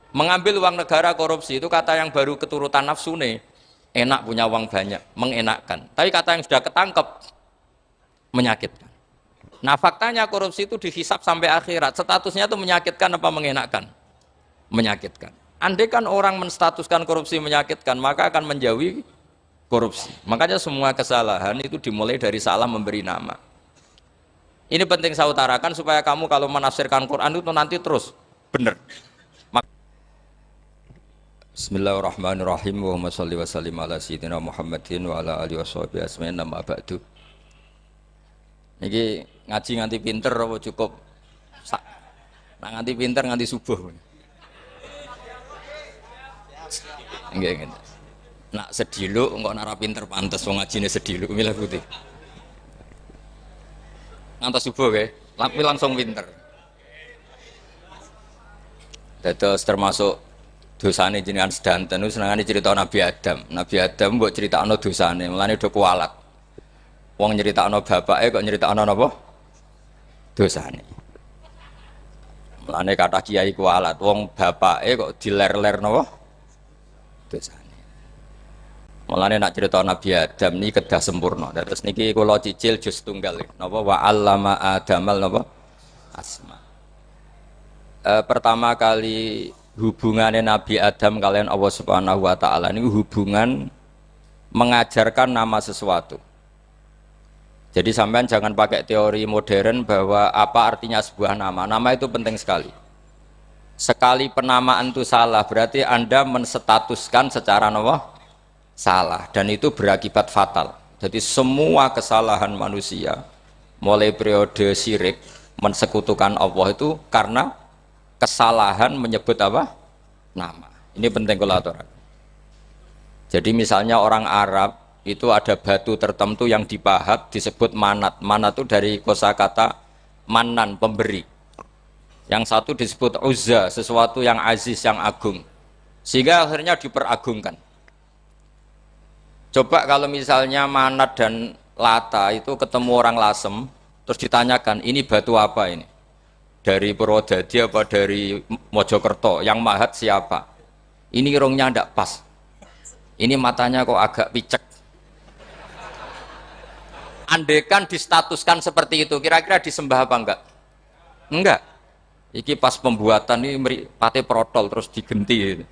Mengambil uang negara korupsi itu kata yang baru keturutan nafsu nih. Enak punya uang banyak, mengenakkan. Tapi kata yang sudah ketangkep menyakitkan. Nah faktanya korupsi itu dihisap sampai akhirat. Statusnya itu menyakitkan apa mengenakkan? Menyakitkan. Andai kan orang menstatuskan korupsi menyakitkan, maka akan menjauhi korupsi. Makanya semua kesalahan itu dimulai dari salah memberi nama. Ini penting saya utarakan supaya kamu kalau menafsirkan Quran itu nanti terus benar. Bismillahirrahmanirrahim. Allahumma sholli wa sallim ala sayyidina Muhammadin wa ala alihi washabihi ajmain. Nama ba'du. Niki ngaji nganti pinter apa cukup? Nah nganti pinter nganti subuh. Nggih nggih. Nak sediluk engko nara pinter pantes wong ngajine sediluk milih putih. Ngantos subuh nggih, tapi langsung pinter. Dados termasuk dosane jenengan sedanten niku senengane cerita Nabi Adam. Nabi Adam mbok critakno dosane, mulane do kualat. Wong nyeritakno bapake kok nyeritakno napa? Dosane. Mulane kata kiai kualat, wong bapake kok diler-ler napa? Dosane. Mulane nak cerita Nabi Adam niki kedah sempurna. Terus niki kula cicil juz tunggal napa wa 'allama Adamal napa? Asma. Pertama kali hubungannya Nabi Adam kalian Allah Subhanahu wa taala ini hubungan mengajarkan nama sesuatu. Jadi sampean jangan pakai teori modern bahwa apa artinya sebuah nama. Nama itu penting sekali. Sekali penamaan itu salah berarti Anda menstatuskan secara nama salah dan itu berakibat fatal. Jadi semua kesalahan manusia mulai periode syirik mensekutukan Allah itu karena kesalahan menyebut apa? Nama. Ini penting kalau aturan. Jadi misalnya orang Arab itu ada batu tertentu yang dipahat disebut manat. Manat itu dari kosakata manan, pemberi. Yang satu disebut uzza, sesuatu yang aziz, yang agung. Sehingga akhirnya diperagungkan. Coba kalau misalnya manat dan lata itu ketemu orang lasem, terus ditanyakan, ini batu apa ini? Dari Purwodadi apa dari Mojokerto? Yang mahat siapa? Ini irungnya ndak pas. Ini matanya kok agak picek. Andekan distatuskan seperti itu, kira-kira disembah apa enggak? Enggak. Iki pas pembuatan ini pate protol terus digenti.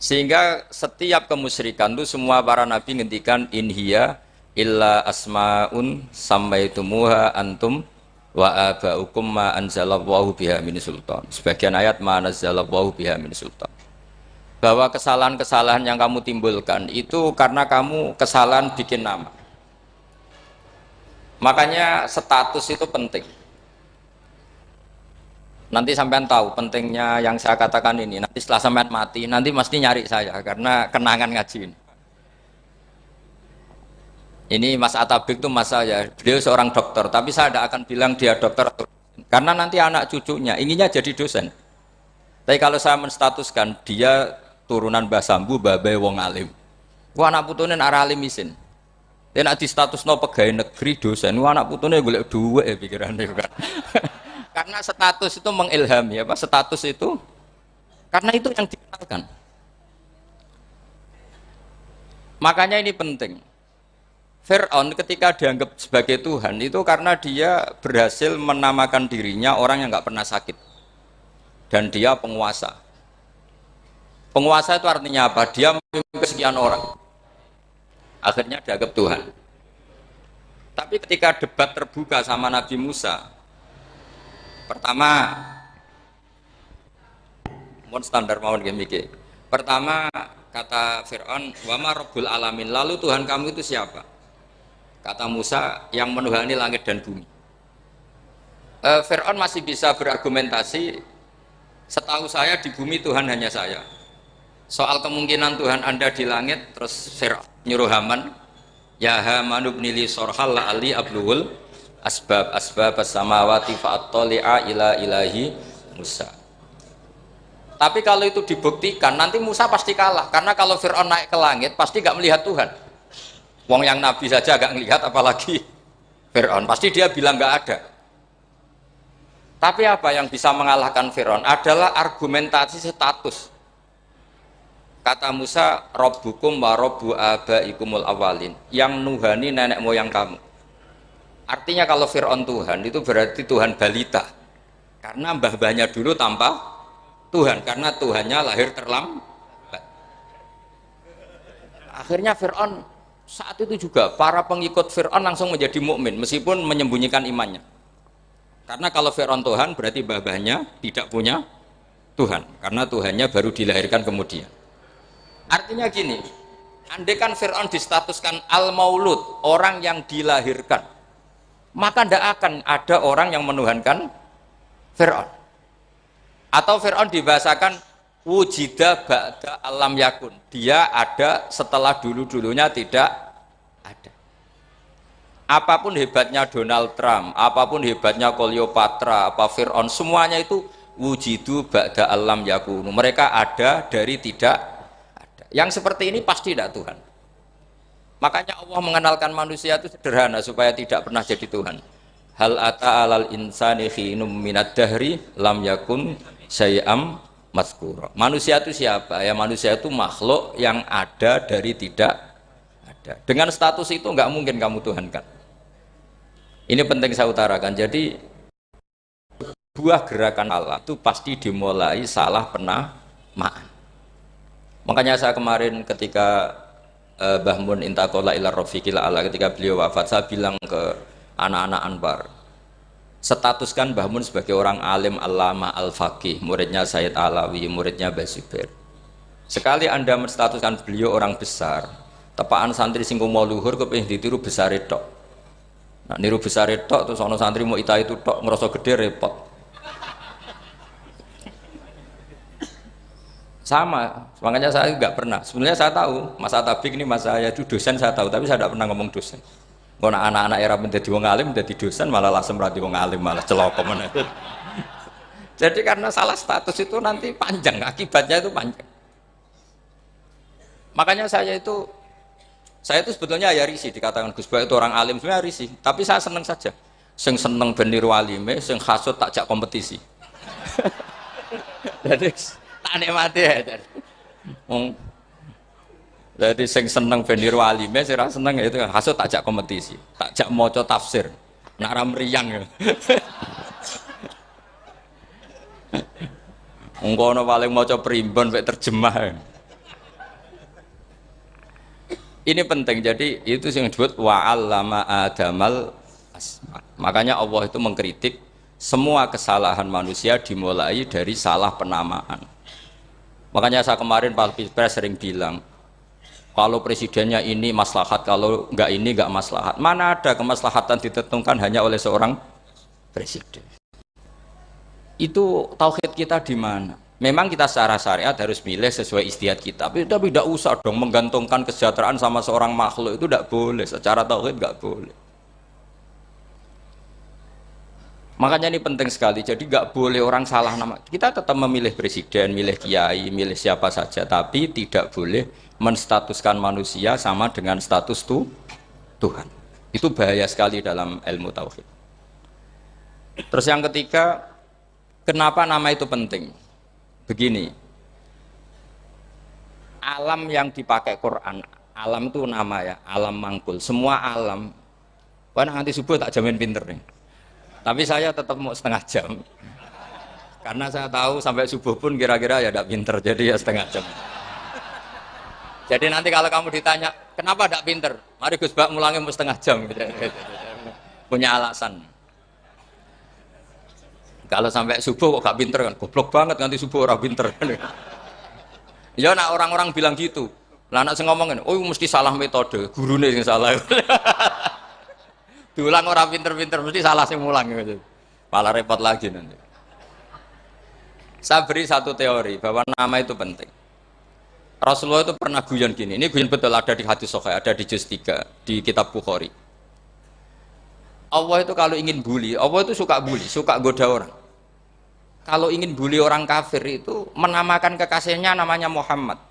Sehingga setiap kemusyrikan itu semua para nabi ngendikan inhiya illa asmaun sammaitumuha antum wa aba'ukum ma anzalallahu biha min sultan. Sebagian ayat ma anzalallahu biha min sultan. Bahwa kesalahan-kesalahan yang kamu timbulkan itu karena kamu kesalahan bikin nama. Makanya status itu penting. Nanti sampean tahu pentingnya yang saya katakan ini. Nanti setelah sampean mati, nanti mesti nyari saya karena kenangan ngaji ini. Ini Mas Atabik itu mas saya, beliau seorang dokter, tapi saya tidak akan bilang dia dokter karena nanti anak cucunya inginnya jadi dosen. Tapi kalau saya menstatuskan dia turunan Mbah Sambu, babai wong alim. Wah anak putune arah alim isin. Dia nak di status no pegawai negeri dosen. Wah anak putune golek duit ya pikirannya kan. Karena status itu mengilhami apa? Status itu karena itu yang dikenalkan. Makanya ini penting. Fir'aun ketika dianggap sebagai Tuhan itu karena dia berhasil menamakan dirinya orang yang nggak pernah sakit dan dia penguasa. Penguasa itu artinya apa? Dia memimpin sekian orang. Akhirnya dianggap Tuhan. Tapi ketika debat terbuka sama Nabi Musa, pertama, mohon standar mawon gimmick. Pertama kata Fir'aun, wama Rabbul Alamin. Lalu Tuhan kamu itu siapa? Kata Musa, yang menuhani langit dan bumi. Fir'aun masih bisa berargumentasi, setahu saya di bumi Tuhan hanya saya. Soal kemungkinan Tuhan Anda di langit, terus Fir'aun nyuruh Haman, ya Haman ibnili sorhal la'ali abluhul asbab as-samawati fa'attali'a ila ilahi Musa. Tapi kalau itu dibuktikan, nanti Musa pasti kalah. Karena kalau Fir'aun naik ke langit, pasti gak melihat Tuhan. Wong yang Nabi saja gak ngelihat, apalagi Fir'aun. Pasti dia bilang gak ada. Tapi apa yang bisa mengalahkan Fir'aun adalah argumentasi status. Kata Musa, Rabbukum wa Rabbu abaikumul awalin, yang nuhani nenek moyang kamu. Artinya kalau Fir'aun Tuhan itu berarti Tuhan balita, karena mbah-mbahnya dulu tanpa Tuhan, karena Tuhannya lahir terlambat. Akhirnya Fir'aun saat itu juga para pengikut Fir'aun langsung menjadi mukmin meskipun menyembunyikan imannya. Karena kalau Fir'aun Tuhan berarti mbah-mbahnya tidak punya Tuhan, karena Tuhannya baru dilahirkan kemudian. Artinya gini, andai kan Fir'aun distatuskan al-maulud, orang yang dilahirkan, maka tidak akan ada orang yang menuhankan Fir'aun. Atau Fir'aun dibahasakan wujida ba'da alam yakun, dia ada setelah dulu-dulunya tidak ada. Apapun hebatnya Donald Trump, apapun hebatnya Cleopatra, apa Fir'aun, semuanya itu wujidu ba'da alam yakun, mereka ada dari tidak ada. Yang seperti ini pasti tidak Tuhan. Makanya Allah mengenalkan manusia itu sederhana supaya tidak pernah jadi Tuhan. Hal ata alal insani khinum minad dahri lam yakun syai'am mazkura. Manusia itu siapa? Ya manusia itu makhluk yang ada dari tidak ada. Dengan status itu nggak mungkin kamu tuhankan. Ini penting saya utarakan. Jadi buah gerakan Allah itu pasti dimulai salah penamaan. Makanya saya kemarin ketika Mbah Mun intakola ila rofiqil ala, ketika beliau wafat, saya bilang ke anak-anak Anwar, statuskan Mbah Mun sebagai orang alim allama al-faqih, muridnya Sayyid Alawi, muridnya Basuber. Sekali Anda menstatuskan beliau orang besar, tepaan santri sing mau luhur kepengin ditiru besar itu. Nah, niru besar itu terus ono santri mau ita itu tok ngerasa gede repot. Sama, makanya saya nggak pernah. Sebenarnya saya tahu, Mas Atabik ini mas saya itu dosen saya tahu, tapi saya tidak pernah ngomong dosen. Kalau anak-anak era menjadi wong alim, menjadi dosen malah langsung berarti wong alim, malah celokom. Jadi karena salah status itu nanti panjang, akibatnya itu panjang. Makanya saya itu sebetulnya ya risih dikatakan Gus Bak itu orang alim, sebenarnya risih. Tapi saya seneng saja. Sing seneng benir walime, sing hasut takjak kompetisi. Jadi tak nikmati ya. Jadi sing seneng benir walime, sing seneng itu hasut takjak kompetisi, takjak maca tafsir, nak ra mriyang ya. Engko paling maca primbon mek terjemah. Ini penting, jadi itu yang disebut wa'allama adamal asma. Makanya Allah itu mengkritik semua kesalahan manusia dimulai dari salah penamaan. Makanya saya kemarin Pak Pilpres sering bilang, kalau presidennya ini maslahat, kalau enggak ini enggak maslahat. Mana ada kemaslahatan ditentukan hanya oleh seorang presiden? Itu tauhid kita di mana? Memang kita secara syariat harus milih sesuai ijtihad kita, tapi tidak usah dong menggantungkan kesejahteraan sama seorang makhluk, itu tidak boleh, secara tauhid tidak boleh. Makanya ini penting sekali, jadi nggak boleh orang salah nama. Kita tetap memilih presiden, milih kiai, milih siapa saja, tapi tidak boleh menstatuskan manusia sama dengan status Tuhan. Itu bahaya sekali dalam ilmu tauhid. Terus yang ketiga, kenapa nama itu penting? Begini, alam yang dipakai Quran, alam itu nama ya, alam mangkul, semua alam. Wah nanti subuh tak jamin pinter nih. Tapi saya tetap mau setengah jam, karena saya tahu sampai subuh pun kira-kira ya tidak pinter, jadi ya setengah jam. Jadi nanti kalau kamu ditanya, kenapa tidak pinter? Mari Gus Bak mulangnya mau setengah jam, punya alasan. Kalau sampai subuh kok gak pinter kan, goblok banget nanti subuh orang pinter. Ya nak orang-orang bilang gitu. Lah anak sing ngomongin, oh mesti salah metode, gurune sing salah. Diulang orang pinter-pinter mesti salah sing mulang gitu. Malah repot lagi nanti. Saya beri satu teori bahwa nama itu penting. Rasulullah itu pernah guyon gini, ini guyon betul ada di hadis Sahih, ada di juz 3 di kitab Bukhari. Allah itu kalau ingin bully, Allah itu suka bully, suka goda orang. Kalau ingin bully orang kafir itu menamakan kekasihnya namanya Muhammad.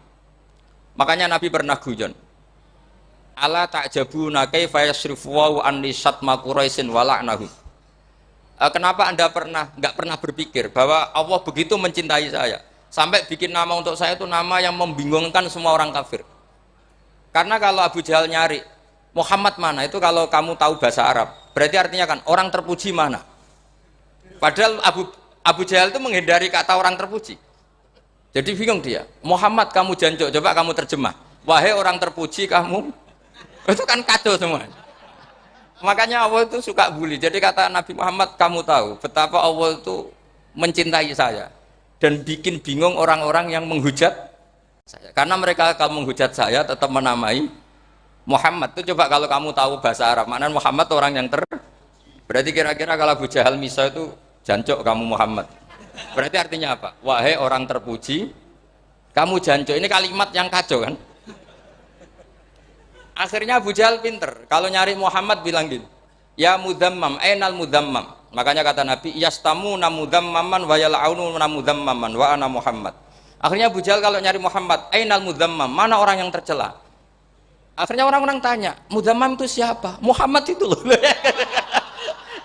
Makanya Nabi pernah guyon. Ala ta'jabuna kaifa yasrifu wa an lisat ma Quraisyin wa la'nahu. Kenapa Anda nggak pernah berpikir bahwa Allah begitu mencintai saya sampai bikin nama untuk saya itu nama yang membingungkan semua orang kafir? Karena kalau Abu Jahal nyari Muhammad mana itu, kalau kamu tahu bahasa Arab berarti artinya kan orang terpuji mana. Padahal Abu Jahal itu menghindari kata orang terpuji. Jadi bingung dia. Muhammad kamu jancuk, coba kamu terjemah. Wahai orang terpuji kamu, itu kan kacau semua. Makanya Allah itu suka bully. Jadi kata Nabi Muhammad, kamu tahu betapa Allah itu mencintai saya dan bikin bingung orang-orang yang menghujat saya. Karena mereka kalau menghujat saya tetap menamai Muhammad. Itu coba kalau kamu tahu bahasa Arab, maknanya Muhammad orang yang berarti kira-kira kalau Abu Jahal Misa itu jancuk kamu Muhammad. Berarti artinya apa? Wahai orang terpuji, kamu jancuk. Ini kalimat yang kacau kan? Akhirnya Abu Jahal pinter. Kalau nyari Muhammad bilang gitu. Ya mudammam, ainal mudammam. Makanya kata Nabi, yastamu namudammaman wa yal'aunu namudammaman wa ana Muhammad. Akhirnya Abu Jahal kalau nyari Muhammad, ainal mudammam, mana orang yang tercela? Akhirnya orang-orang tanya, mudammam itu siapa? Muhammad itu loh.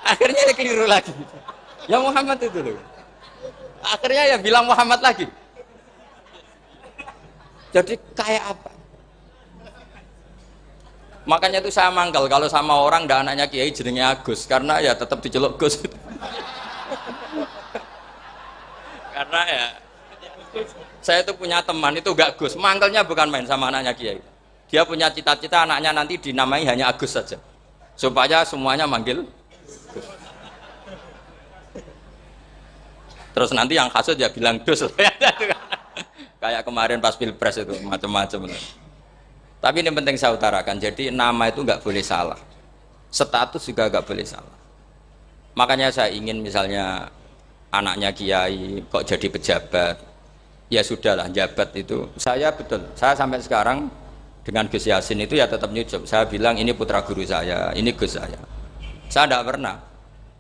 Akhirnya dia keliru lagi. Ya Muhammad itu loh. Akhirnya ya bilang Muhammad lagi. Jadi kayak apa? Makanya itu saya mangkal kalau sama orang ndak anaknya Kiai jenenge Agus, karena ya tetap diceluk Gus. Karena ya saya itu punya teman itu gak Gus, mangkalnya bukan main sama anaknya Kiai. Dia punya cita-cita anaknya nanti dinamai hanya Agus saja, supaya semuanya manggil Gus. Terus nanti yang hasut ya bilang Dus. Kayak kemarin pas Pilpres itu macam-macam. Tapi ini penting saya utarakan, jadi nama itu nggak boleh salah, status juga nggak boleh salah. Makanya saya ingin misalnya anaknya Kiai kok jadi pejabat, ya sudahlah, jabat itu. Saya betul, saya sampai sekarang dengan Gus Yasin itu ya tetap nyucup. Saya bilang ini putra guru saya, ini Gus saya. Saya tidak pernah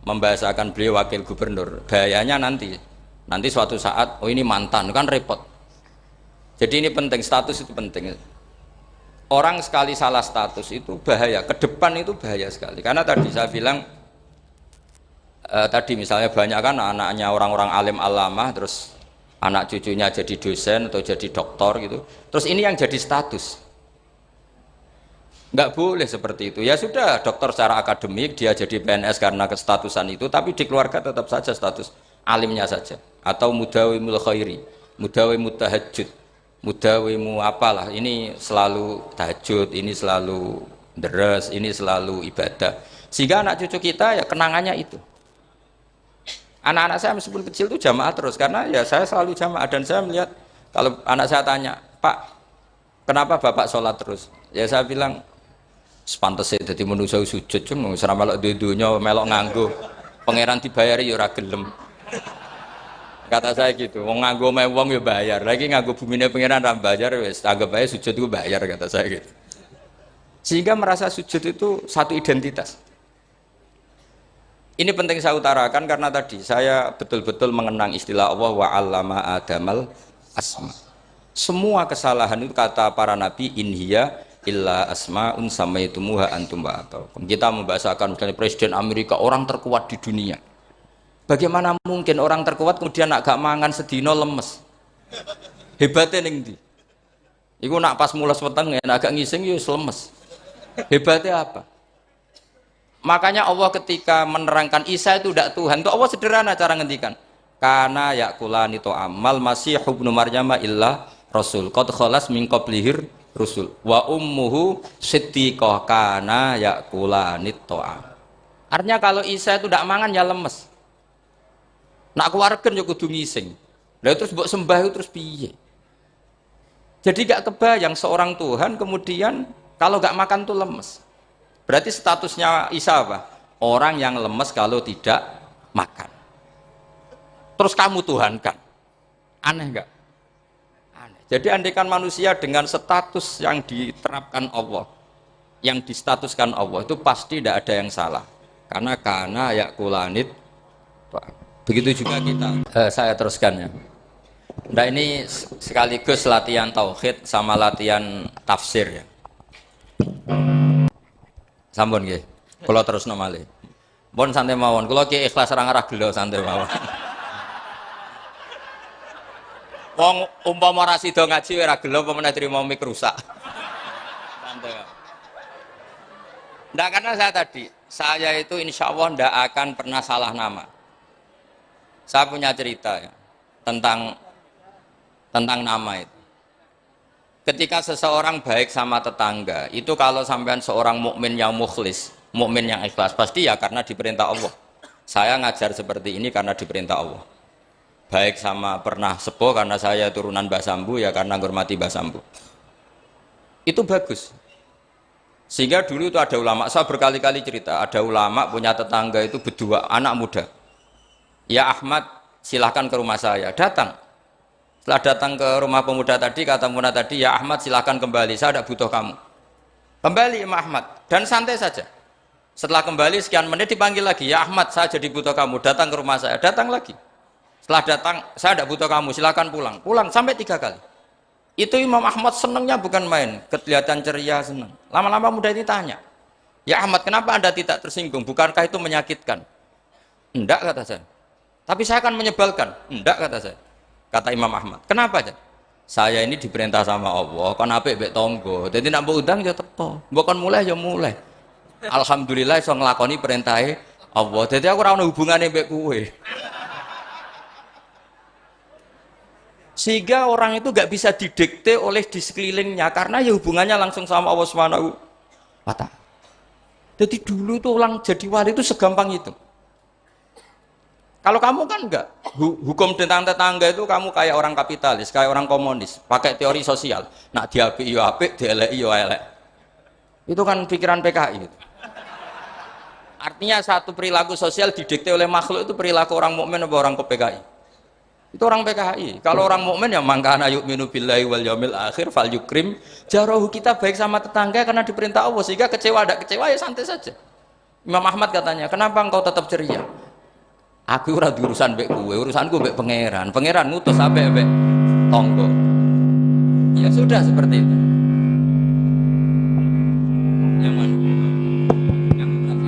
membahasakan beliau wakil gubernur. Bahayanya nanti suatu saat, oh ini mantan, kan repot. Jadi ini penting, status itu penting. Orang sekali salah status itu bahaya, ke depan itu bahaya sekali. Karena tadi saya bilang, tadi misalnya banyak kan anaknya orang-orang alim alamah, terus anak cucunya jadi dosen atau jadi doktor gitu. Terus ini yang jadi status. Nggak boleh seperti itu. Ya sudah, dokter secara akademik, dia jadi PNS karena kestatusan itu, tapi di keluarga tetap saja status alimnya saja. Atau mudawimul khairi, mudawimut tahajud, mudawimu apalah, ini selalu tahajud, ini selalu deres, ini selalu ibadah, sehingga anak cucu kita ya kenangannya itu. Anak-anak saya meskipun kecil itu jamaah terus, karena ya saya selalu jamaah. Dan saya melihat kalau anak saya tanya, Pak kenapa bapak sholat terus, ya saya bilang sepantesnya jadi manusia sujud, cuma selama melok dudunya melok nganggo pangeran dibayari ya ora gelem. Kata saya gitu, wong nganggo mewong ya bayar, lagi nganggo bumine pangeran ra bayar wis anggap aja sujud itu bayar, kata saya gitu. Sehingga merasa sujud itu satu identitas. Ini penting saya utarakan karena tadi saya betul-betul mengenang istilah Allah wa 'allama adamal asma. Semua kesalahan itu kata para nabi inhiya illa asma'un samaitumuha antum wa ataukum. Kita membahasakan misalnya Presiden Amerika orang terkuat di dunia. Bagaimana mungkin orang terkuat kemudian agak mangan sedino lemes? Hebatnya ning ndi? Iku nak pas mulas weteng agak ngising ya lemes. Hebatnya apa? Makanya Allah ketika menerangkan Isa itu tidak Tuhan, itu Allah sederhana cara ngendikan. Karena yakulani to amal masih ibnu Maryam illa rasul. Qad khalas min qablihir rusul. Wa ummuhu siddiqah kana yakulani to'am. Artinya kalau Isa itu tidak mangan ya lemes. Nak keluarga ya kudu ngising. Lah terus mbok sembah terus piye? Jadi gak kebayang seorang Tuhan kemudian kalau gak makan tuh lemes. Berarti statusnya Isa apa? Orang yang lemes kalau tidak makan. Terus kamu Tuhan kan? Aneh gak? Aneh. Jadi andaikan manusia dengan status yang diterapkan Allah, yang distatuskan Allah, itu pasti tidak ada yang salah. Karena yakulanit. Begitu juga kita. Saya teruskan ya. Nah ini sekaligus latihan tauhid sama latihan tafsir ya. Sampun nggih. Kula terusno malih. Pun santai mawon. Kula ki ikhlas ora ngarah gelo santai mawon. Wong umpama ora sida ngaji ora gelo apa meneh trimo mik rusak. Santai. Ndak karena saya itu insya Allah ndak akan pernah salah nama. Saya punya cerita ya, tentang nama itu. Ketika seseorang baik sama tetangga, itu kalau sampean seorang mukmin yang mukhlis, mukmin yang ikhlas, pasti ya karena diperintah Allah. Saya ngajar seperti ini karena diperintah Allah. Baik sama pernah sepuh karena saya turunan Mbah Sambu, ya karena menghormati Mbah Sambu. Itu bagus. Sehingga dulu itu ada ulama, saya berkali-kali cerita, ada ulama punya tetangga itu berdua anak muda. Ya Ahmad, silahkan ke rumah saya. Datang. Setelah datang ke rumah pemuda tadi, kata pemuda tadi, ya Ahmad silahkan kembali, saya tidak butuh kamu. Kembali Imam Ahmad, dan santai saja. Setelah kembali sekian menit dipanggil lagi, ya Ahmad saya jadi butuh kamu, datang ke rumah saya, datang lagi. Setelah datang, saya tidak butuh kamu, silahkan pulang. Pulang sampai 3 kali. Itu Imam Ahmad senangnya bukan main, kelihatan ceria senang. Lama-lama muda ini tanya, ya Ahmad kenapa Anda tidak tersinggung, bukankah itu menyakitkan? Enggak kata saya. Tapi saya akan menyebalkan. Enggak kata saya. Kata Imam Ahmad, kenapa aja? Saya ini diperintah sama Allah, kan apik mbek tangga. Dadi nek mbok undang ya teko. Mbok kon mulai ya mulai. Alhamdulillah iso nglakoni perintahe Allah. Dadi aku ora ono hubungane mbek kowe. Sehingga orang itu gak bisa didikte oleh di sekelilingnya karena ya hubungannya langsung sama Allah Subhanahu wa Ta'ala. Jadi dulu tuh orang jadi wali itu segampang itu. Kalau kamu kan enggak, hukum tentang tetangga itu kamu kayak orang kapitalis, kayak orang komunis, pakai teori sosial. Nak diapik yo apik, dieleki yo elek. Itu kan pikiran PKI. Gitu. Artinya satu perilaku sosial didikte oleh makhluk itu perilaku orang mukmin atau orang PKI. Itu orang PKI. Kalau orang mukmin yang mangkana yu'minu billahi wal yaumil akhir fal yukrim jarahu, kita baik sama tetangga karena diperintah Allah, sehingga kecewa ada kecewa ya santai saja. Imam Ahmad katanya, kenapa engkau tetap ceria? Aku ora urusan mbek kowe, urusanku mbek pangeran. Pangeran ngutus sampe mbek tangga. Ya sudah seperti itu. Yang mana? Yang mana?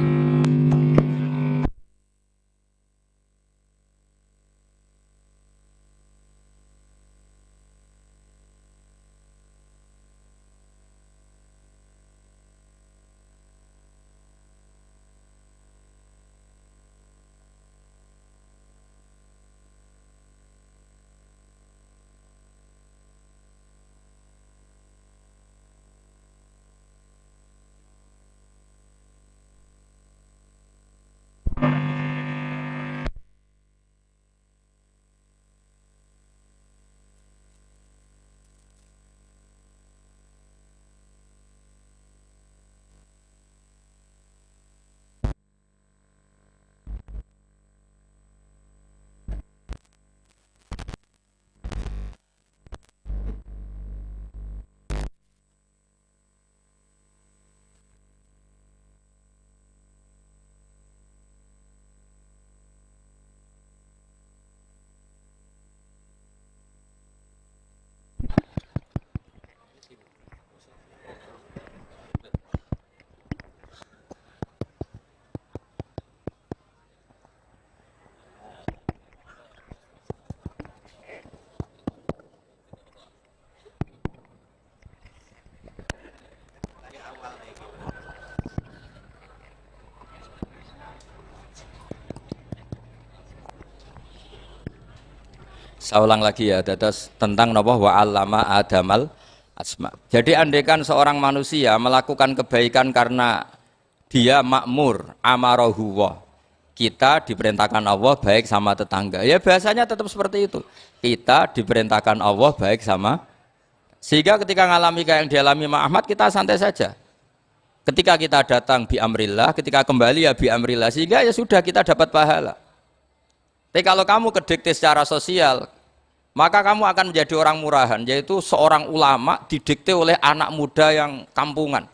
Saya ulang lagi ya, dados tentang napa wa 'allama adamal asma. Jadi andaikan seorang manusia melakukan kebaikan karena dia makmur, amarahu wa. Kita diperintahkan Allah baik sama tetangga. Ya bahasanya tetap seperti itu. Kita diperintahkan Allah baik sama, sehingga ketika ngalami kayak yang dialami Ahmad, kita santai saja. Ketika kita datang bi amrillah, ketika kembali ya bi amrillah, sehingga ya sudah kita dapat pahala. Tapi kalau kamu kedikte secara sosial, maka kamu akan menjadi orang murahan, yaitu seorang ulama didikte oleh anak muda yang kampungan.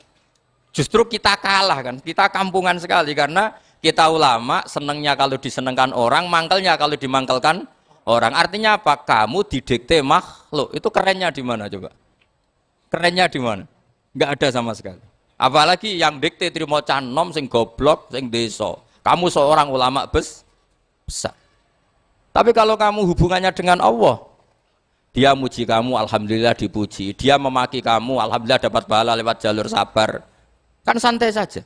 Justru kita kalah kan, kita kampungan sekali karena kita ulama senengnya kalau disenengkan orang, mangkelnya kalau dimangkelkan orang. Artinya apa? Kamu didikte makhluk. Itu kerennya di mana coba? Kerennya di mana? Enggak ada sama sekali. Apalagi yang dikte trimo canom sing goblok, sing desa. Kamu seorang ulama besar. Tapi kalau kamu hubungannya dengan Allah, dia muji kamu, alhamdulillah dipuji. Dia memaki kamu, alhamdulillah dapat pahala lewat jalur sabar. Kan santai saja.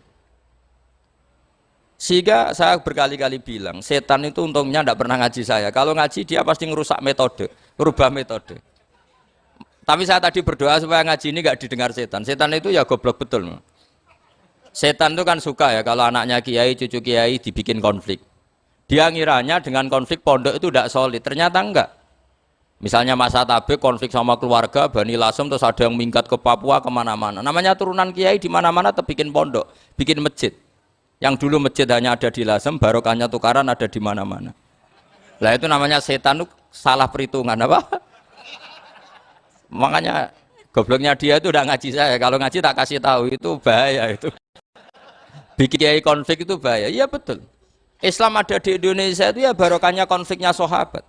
Sehingga saya berkali-kali bilang, setan itu untungnya tidak pernah ngaji saya. Kalau ngaji dia pasti ngerusak metode, merubah metode. Tapi saya tadi berdoa supaya ngaji ini nggak didengar setan. Setan itu ya goblok betul. Setan itu kan suka ya kalau anaknya kiai, cucu kiai dibikin konflik. Dia ngiranya dengan konflik pondok itu tidak solid. Ternyata enggak. Misalnya Mas Atabek konflik sama keluarga, Bani Lasem, terus ada yang minggat ke Papua kemana-mana. Namanya turunan kiai di mana-mana tetap bikin pondok, bikin masjid. Yang dulu masjid hanya ada di Lasem, barokahnya tukaran ada di mana-mana. Lah itu namanya setan, salah perhitungan apa? Makanya gobloknya dia itu udah ngaji saya. Kalau ngaji tak kasih tahu itu bahaya itu. Bikin kiai konflik itu bahaya. Iya betul. Islam ada di Indonesia itu ya barokahnya konfliknya sahabat.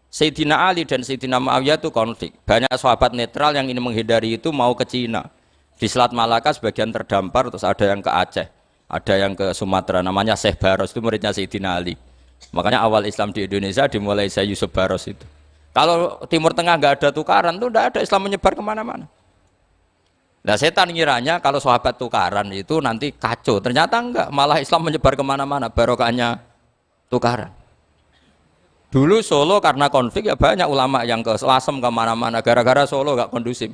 Sayyidina Ali dan Sayyidina Muawiyah itu konflik. Banyak sahabat netral yang ingin menghindari itu mau ke Cina. Di Selat Malaka sebagian terdampar, terus ada yang ke Aceh, ada yang ke Sumatera. Namanya Syekh Baros, itu muridnya Sayyidina Ali. Makanya awal Islam di Indonesia dimulai Syekh Yusuf Baros itu. Kalau Timur Tengah nggak ada tukaran, itu tidak ada Islam menyebar kemana-mana. Nah setan ngiranya kalau sahabat tukaran itu nanti kacau. Ternyata enggak, malah Islam menyebar kemana-mana, barokahnya tukaran. Dulu Solo karena konflik ya banyak ulama yang ke Lasem kemana-mana, gara-gara Solo nggak kondusif.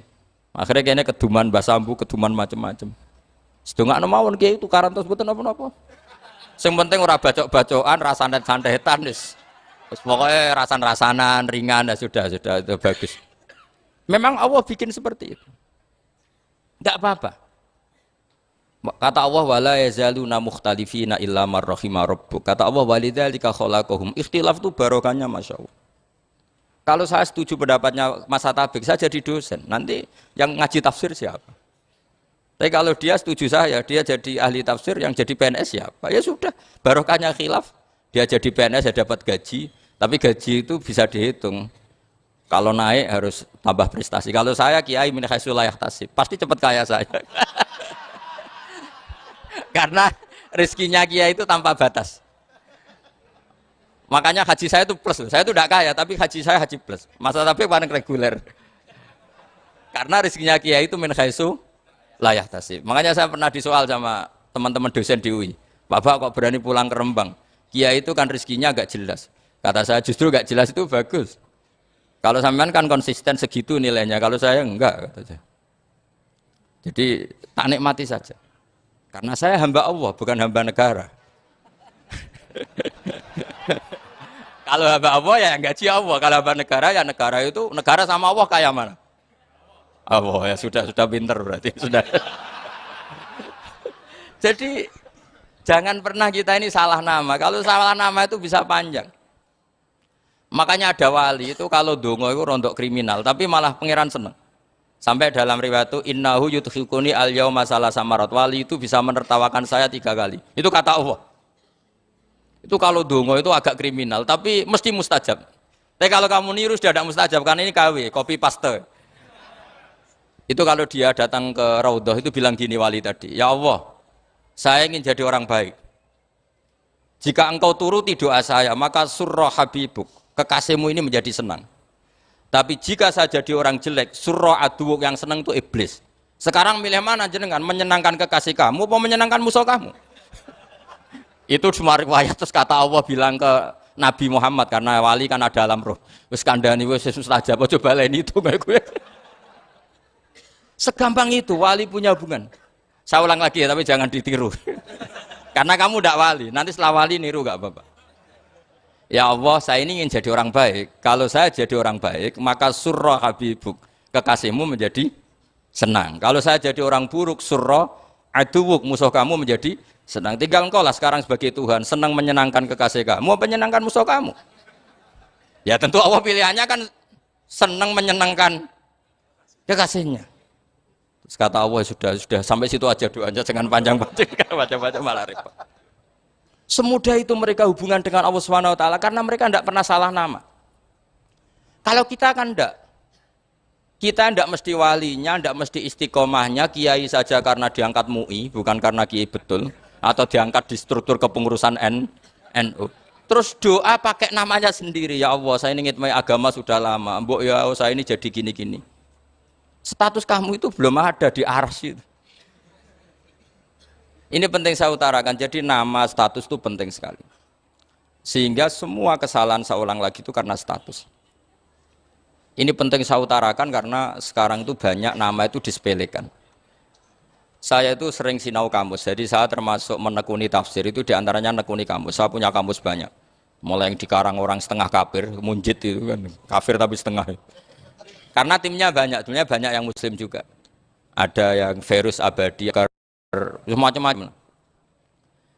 Akhirnya kayaknya keduman basambu, keduman macam-macam. Sedungak mawon kiai tukaran terus betul apa-apa. Yang penting ora bacok-bacokan, rasanan-santetan wis. Pokoknya rasan-rasanan, ringan, ya sudah itu bagus. Memang Allah bikin seperti itu. Tidak apa-apa. Kata Allah wala yazaluna mukhtalifina illa man rahima rabbuk. Kata Allah walidzalika khalaqahum. Ikhtilaf itu barokahnya Masya Allah. Kalau saya setuju pendapatnya Mas Atabek, saya jadi dosen. Nanti yang ngaji tafsir siapa? Tapi kalau dia setuju saya, dia jadi ahli tafsir, yang jadi PNS siapa? Ya sudah, barokahnya khilaf. Dia jadi PNS, dia dapat gaji. Tapi gaji itu bisa dihitung. Kalau naik harus tambah prestasi. Kalau saya kiai min haitsu la yahtasib, pasti cepat kaya saya. Karena rezekinya kiai itu tanpa batas. Makanya haji saya itu plus. Saya itu tidak kaya, tapi haji saya haji plus. Masa tapi paling reguler. Karena rezekinya kiai itu min haitsu la yahtasib. Makanya saya pernah disoal sama teman-teman dosen di UI. Bapak kok berani pulang ke Rembang? Kiai itu kan rezekinya agak jelas. Kata saya justru agak jelas itu bagus. Kalau sampean kan konsisten segitu nilainya, kalau saya enggak, kata saya. Jadi tak nikmati saja. Karena saya hamba Allah, bukan hamba negara. Kalau hamba Allah ya gaji Allah, kalau hamba negara ya negara itu, negara sama Allah kayak mana? Allah ya sudah pinter berarti, sudah. Jadi jangan pernah kita ini salah nama, kalau salah nama itu bisa panjang. Makanya ada wali itu kalau dongo itu rontok kriminal, tapi malah pangeran seneng. Sampai dalam riwayat itu innahu yudhikuni al yauma salasa marat. Wali itu bisa menertawakan saya 3 kali. Itu kata Allah. Itu kalau dongo itu agak kriminal, tapi mesti mustajab. Tapi kalau kamu niru sudah tidak mustajab, karena ini KW, copy paste. Itu kalau dia datang ke Raudhah itu bilang gini wali tadi, ya Allah, saya ingin jadi orang baik. Jika engkau turuti doa saya, maka surra habibuk. Kekasihmu ini menjadi senang. Tapi jika saya jadi orang jelek, surra aduwuk, yang senang itu iblis. Sekarang milih mana jenengan? Menyenangkan kekasih kamu atau menyenangkan musuh kamu? Itu cuma riwayat. Terus kata Allah bilang ke Nabi Muhammad, karena wali kan ada alam roh. Wis kandhani wis mustajab, coba lain itu kayak gue. Segampang itu wali punya hubungan. Saya ulang lagi ya, tapi jangan ditiru. Karena kamu tidak wali, nanti setelah wali niru gak apa-apa. Ya Allah, saya ini ingin jadi orang baik. Kalau saya jadi orang baik, maka surra habibuk, kekasihmu menjadi senang. Kalau saya jadi orang buruk, surra aduwuk, musuh kamu menjadi senang. Tinggal engkau lah sekarang sebagai Tuhan, senang menyenangkan kekasih kamu, menyenangkan musuh kamu. Ya tentu Allah pilihannya kan senang menyenangkan kekasihnya. Terus kata Allah, sudah sampai situ aja doanya, jangan panjang-panjang, baca-baca malah repot. Semudah itu mereka hubungan dengan Allah Subhanahu wa taala karena mereka tidak pernah salah nama. Kalau kita kan enggak. Kita tidak mesti walinya, tidak mesti istiqomahnya, kiai saja karena diangkat MUI, bukan karena kiai betul. atau diangkat di struktur kepengurusan NU. Terus doa pakai namanya sendiri, ya Allah saya ini ngitmai agama sudah lama, mbok ya Allah saya ini jadi gini-gini. Status kamu itu belum ada di arsy. Ini penting saya utarakan, jadi nama status itu penting sekali. Sehingga semua kesalahan saya ulang lagi itu karena status. Ini penting saya utarakan karena sekarang itu banyak nama itu disepelekan. Saya itu sering sinau kamus, jadi saya termasuk menekuni tafsir itu diantaranya menekuni kamus. Saya punya kamus banyak, mulai yang dikarang orang setengah kafir, munjid itu kan, kafir tapi setengah. Karena timnya banyak yang muslim juga. Ada yang virus abadi, macam-macam.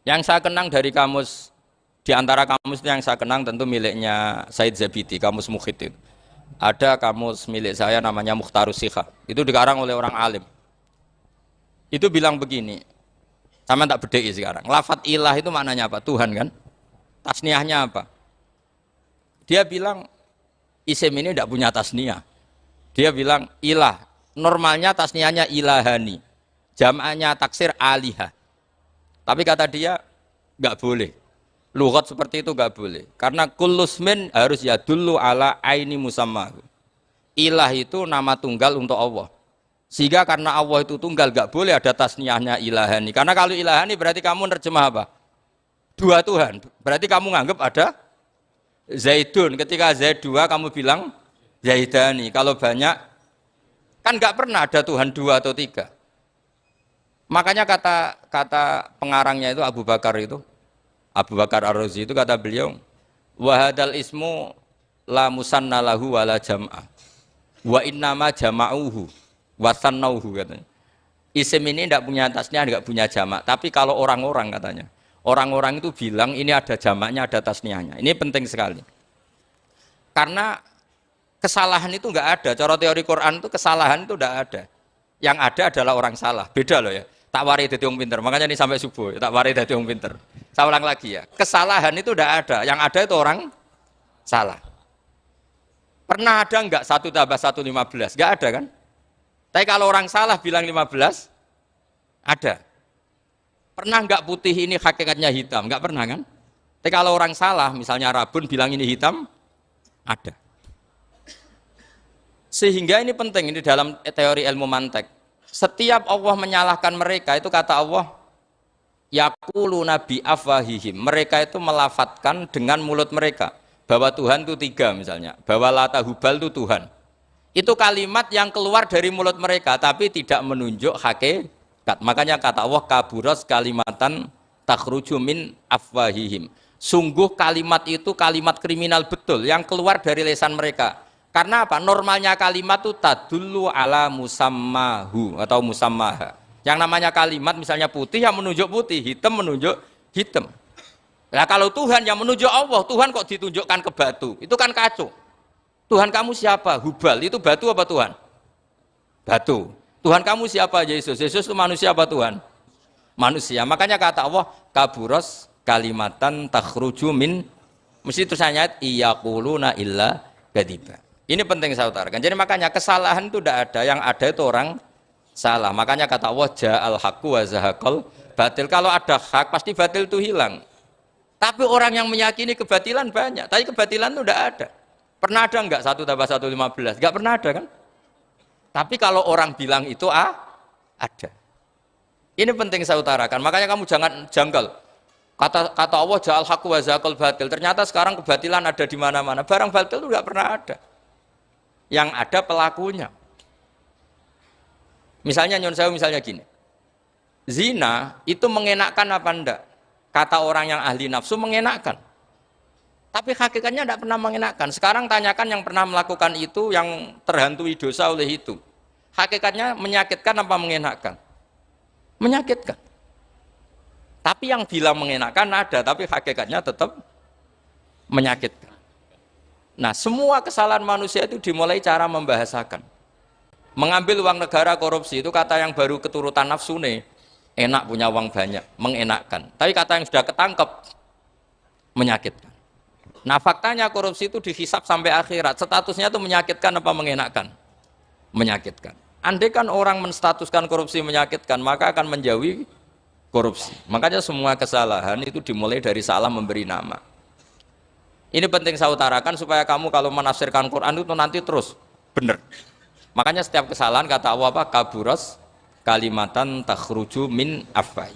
Yang saya kenang dari kamus, diantara kamus yang saya kenang tentu miliknya Said Zabidi, kamus Mukhid itu. Ada kamus milik saya namanya Mukhtarus Sikhah, itu dikarang oleh orang alim. Itu bilang begini, sama tak bedai sekarang. Lafat ilah itu maknanya apa? Tuhan kan? Tasniahnya apa? Dia bilang isim ini tidak punya tasniah. Dia bilang ilah. Normalnya tasniahnya ilahani. Jam'anya taksir alihah. Tapi kata dia nggak boleh. Lughat seperti itu nggak boleh. Karena kullusmin harus yadullu ala aini musammahu. Ilah itu nama tunggal untuk Allah. Sehingga karena Allah itu tunggal, gak boleh ada tasniahnya ilahani. Karena kalau ilahani berarti kamu nerjemah apa? Dua Tuhan. Berarti kamu nganggap ada Zaidun. Ketika Zaid dua, kamu bilang Zaidani. Kalau banyak, kan gak pernah ada Tuhan dua atau tiga. Makanya kata pengarangnya itu Abu Bakar Ar-Razi itu kata beliau, wahadal ismu la musanna lahu wala jam'ah. Wa innama jama'uhu. Wasannauhu katanya. Isim ini tidak punya tasniah, tidak punya jamak. Tapi kalau orang-orang katanya, orang-orang itu bilang ini ada jamaknya, ada tasniahnya. Ini penting sekali. Karena kesalahan itu nggak ada. Cara teori Quran itu kesalahan itu tidak ada. Yang ada adalah orang salah. Beda loh ya. Tak wari dadi wong pinter. Makanya ini sampai subuh. Tak wari dadi wong pinter. Saya ulang lagi ya. Kesalahan itu tidak ada. Yang ada itu orang salah. Pernah ada nggak 1 tambah 1 15? Nggak ada kan? Tapi kalau orang salah bilang 15, ada. Pernah nggak putih ini hakikatnya hitam? Nggak pernah kan? Tapi kalau orang salah, misalnya Rabun bilang ini hitam, ada. Sehingga ini penting, ini dalam teori ilmu mantek. Setiap Allah menyalahkan mereka, itu kata Allah, yaquluna bi afwahihim. Mereka itu melafatkan dengan mulut mereka. Bahwa Tuhan itu 3 misalnya. Bahwa Lata Hubal itu Tuhan. Itu kalimat yang keluar dari mulut mereka tapi tidak menunjuk hakikat. Makanya kata Allah kaburas kalimatan takhruju min afwahihim. Sungguh kalimat itu kalimat kriminal betul yang keluar dari lisan mereka. Karena apa? Normalnya kalimat itu tadullu ala musammahu atau musammaha. Yang namanya kalimat misalnya putih yang menunjuk putih, hitam menunjuk hitam. Nah kalau Tuhan yang menunjuk Allah, Tuhan kok ditunjukkan ke batu? Itu kan kacau. Tuhan kamu siapa? Hubal, itu batu apa Tuhan? Batu. Tuhan kamu siapa? Yesus. Yesus itu manusia apa Tuhan? Manusia. Makanya kata Allah, kaburos kalimatan takhruju min, mesti tulisannya iyaquluna illa kadiba. Ini penting saya utarakan. Jadi makanya kesalahan itu tidak ada, yang ada itu orang salah. Makanya kata Allah, ja'al haqqu wa zahaqal batil. Kalau ada hak, pasti batil itu hilang. Tapi orang yang meyakini kebatilan banyak, tapi kebatilan itu tidak ada. Pernah ada enggak 1 tambah 1 15? Enggak pernah ada kan? Tapi kalau orang bilang itu ada. Ini penting saya utarakan. Makanya kamu jangan janggal. Kata Allah ja'al haqqu wa zahaqal batil. Ternyata sekarang kebatilan ada di mana-mana. Barang batil itu enggak pernah ada. Yang ada pelakunya. Misalnya nyon sewu misalnya gini. Zina itu mengenakkan apa enggak? Kata orang yang ahli nafsu mengenakkan. Tapi hakikatnya tidak pernah mengenakan. Sekarang tanyakan yang pernah melakukan itu, yang terhantui dosa oleh itu. Hakikatnya menyakitkan apa mengenakan? Menyakitkan. Tapi yang bilang mengenakan ada, tapi hakikatnya tetap menyakitkan. Nah, semua kesalahan manusia itu dimulai cara membahasakan. Mengambil uang negara korupsi itu kata yang baru keturutan nafsu nih. Enak punya uang banyak, mengenakkan. Tapi kata yang sudah ketangkep, menyakitkan. Nah faktanya korupsi itu dihisap sampai akhirat, statusnya itu menyakitkan apa mengenakkan? Menyakitkan. Andai kan orang menstatuskan korupsi menyakitkan, maka akan menjauhi korupsi. Makanya semua kesalahan itu dimulai dari salah memberi nama. Ini penting saya utarakan supaya kamu kalau menafsirkan Quran itu nanti terus benar. Makanya setiap kesalahan kata Allah apa? Kaburas kalimatan takhruju min afwai.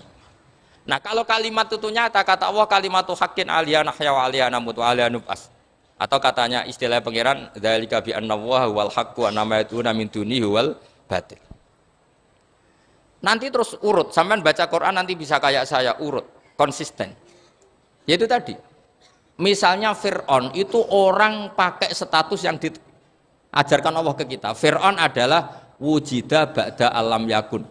Nah kalau kalimat itu nyata kata Allah kalimatu haqqin aliyana nahya wa aliyana mut wa aliyana nub'as. Atau katanya istilah pangeran dzalika bi anna Allaha wal haqqu wa nama yatuna min dunihi wal batil. Nanti terus urut, sampean baca Quran nanti bisa kayak saya urut, konsisten. Yaitu tadi. Misalnya Fir'aun itu orang pakai status yang diajarkan Allah ke kita. Fir'aun adalah wujida ba'da alam yakun.